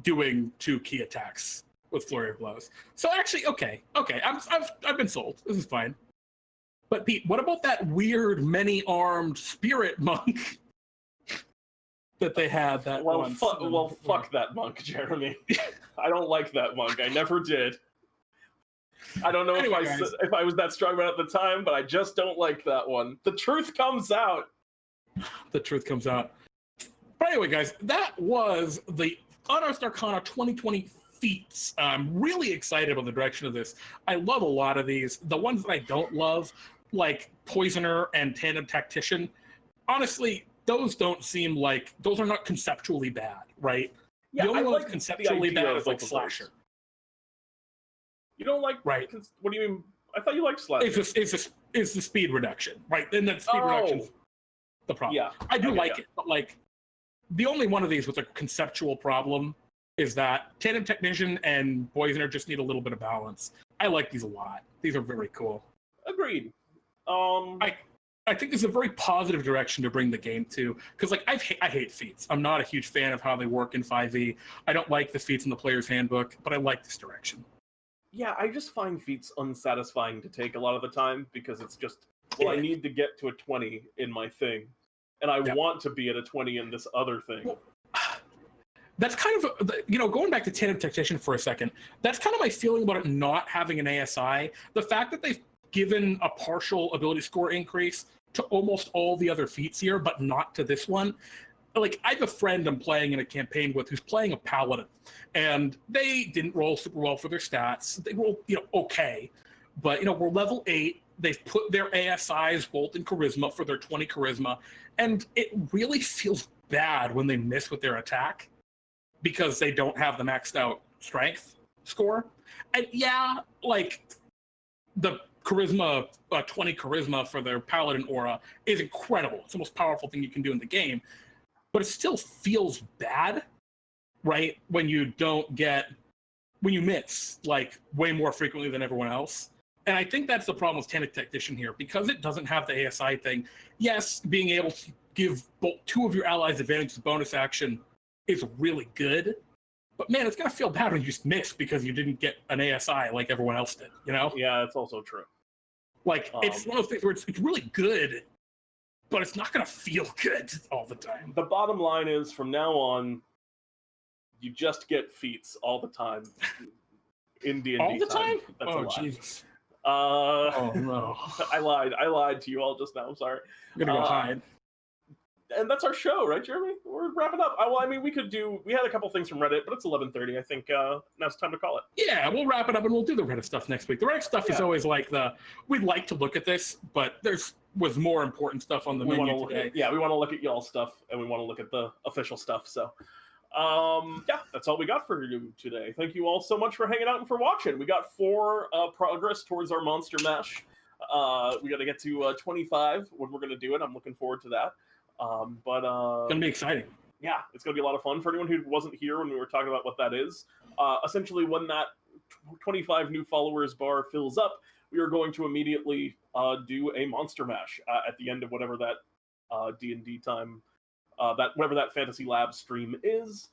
doing 2 key attacks with Flurry of Blows. So actually, okay, I've been sold. This is fine. But Pete, what about that weird many-armed spirit monk that they had that once? Fuck that monk, Jeremy. I don't like that monk. I never did. I don't know if I was that strong about it at the time, but I just don't like that one. The truth comes out. The truth comes out. But anyway, guys, that was the Unearthed Arcana 2020 Feats. I'm really excited about the direction of this. I love a lot of these. The ones that I don't love, like Poisoner and Tandem Tactician, honestly, those don't seem like... Those are not conceptually bad, right? Yeah, the only ones conceptually bad is like Slasher. You don't like... Right. What do you mean? I thought you liked Slasher. It's the speed reduction, right? And that speed reduction... the problem. Yeah, I do like it, but like the only one of these with a conceptual problem is that Tandem Technician and Poisoner just need a little bit of balance. I like these a lot. These are very cool. Agreed. I think this is a very positive direction to bring the game to, because like I hate feats. I'm not a huge fan of how they work in 5e. I don't like the feats in the player's handbook, but I like this direction. Yeah, I just find feats unsatisfying to take a lot of the time because it's just, well, I need to get to a 20 in my thing, and I want to be at a 20 in this other thing. Well, that's kind of, going back to Tandem Technician for a second, that's kind of my feeling about it not having an ASI. The fact that they've given a partial ability score increase to almost all the other feats here, but not to this one. Like, I have a friend I'm playing in a campaign with who's playing a paladin, and they didn't roll super well for their stats. They rolled, okay, but, we're level 8. They've put their ASIs both in charisma for their 20 charisma, and it really feels bad when they miss with their attack because they don't have the maxed out strength score. And yeah, like, the charisma, 20 charisma for their paladin aura is incredible. It's the most powerful thing you can do in the game, but it still feels bad, right? When you miss like way more frequently than everyone else. And I think that's the problem with Tandem Technician here, because it doesn't have the ASI thing. Yes, being able to give both 2 of your allies advantage to bonus action is really good, but man, it's gonna feel bad when you just miss because you didn't get an ASI like everyone else did, Yeah, it's also true. Like, it's one of those things where it's really good, but it's not gonna feel good all the time. The bottom line is, from now on, you just get feats all the time in D&D. All the time? That's oh, Jesus. Oh, no. I lied to you all just now. I'm sorry. I'm gonna go hide. And that's our show, right, Jeremy? We're wrapping up. Well, I mean, we had a couple things from Reddit, but it's 11:30. I think now's time to call it. Yeah, we'll wrap it up and we'll do the Reddit stuff next week. The Reddit stuff is always like we'd like to look at this, but was more important stuff on the menu today. We want to look at y'all's stuff, and we want to look at the official stuff. So, that's all we got for you today. Thank you all so much for hanging out and for watching. We got 4 progress towards our Monster Mash. We got to get to 25 when we're going to do it. I'm looking forward to that. It's gonna be exciting. Yeah, it's gonna be a lot of fun. For anyone who wasn't here when we were talking about what that is, essentially when that 25 new followers bar fills up, we are going to immediately do a Monster Mash at the end of whatever that D&D time, whatever that Fantasy Lab stream is,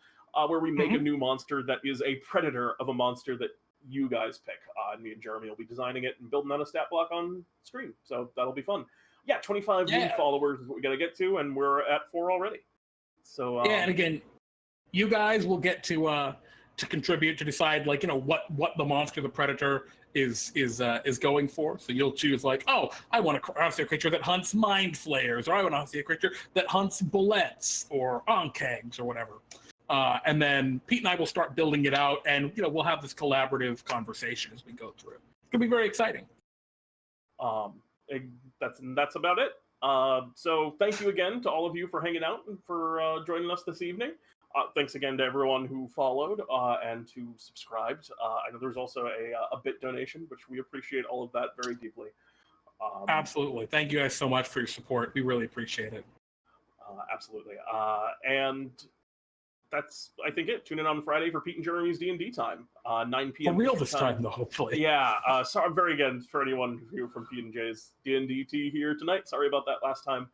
where we make a new monster that is a predator of a monster that you guys pick. And me and Jeremy will be designing it and building out a stat block on screen, so that'll be fun. Yeah, 25 new followers is what we got to get to, and we're at 4 already. So and again, you guys will get to contribute to decide, like, what the monster, the predator is going for. So you'll choose, like, oh, I want to see a creature that hunts mind flayers, or I want to see a creature that hunts bullets or onkegs or whatever. And then Pete and I will start building it out, and we'll have this collaborative conversation as we go through it. It's gonna be very exciting. That's about it. So thank you again to all of you for hanging out and for joining us this evening. Thanks again to everyone who followed and who subscribed. I know there's also a bit donation, which we appreciate all of that very deeply. Absolutely. Thank you guys so much for your support. We really appreciate it. Absolutely. And that's, I think, it. Tune in on Friday for Pete and Jeremy's D&D time, 9 p.m. For real this time, though, hopefully. Yeah. Sorry very again for anyone here from P&J's D&D tea here tonight. Sorry about that last time.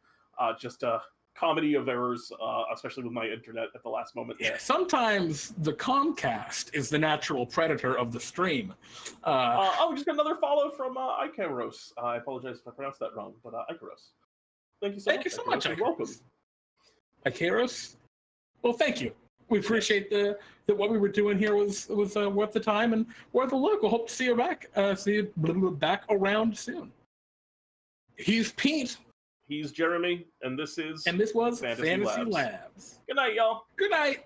Just a comedy of errors, especially with my internet at the last moment. Yeah, sometimes the Comcast is the natural predator of the stream. We just got another follow from Ikaros. I apologize if I pronounced that wrong, but Ikaros. Thank you so much. Thank you so much, Ikaros. Welcome. Ikaros? Well, thank you. We appreciate that what we were doing here was worth the time and worth a look. We'll hope to see you back around soon. He's Pete. He's Jeremy, and this was Fantasy Labs. Good night, y'all. Good night.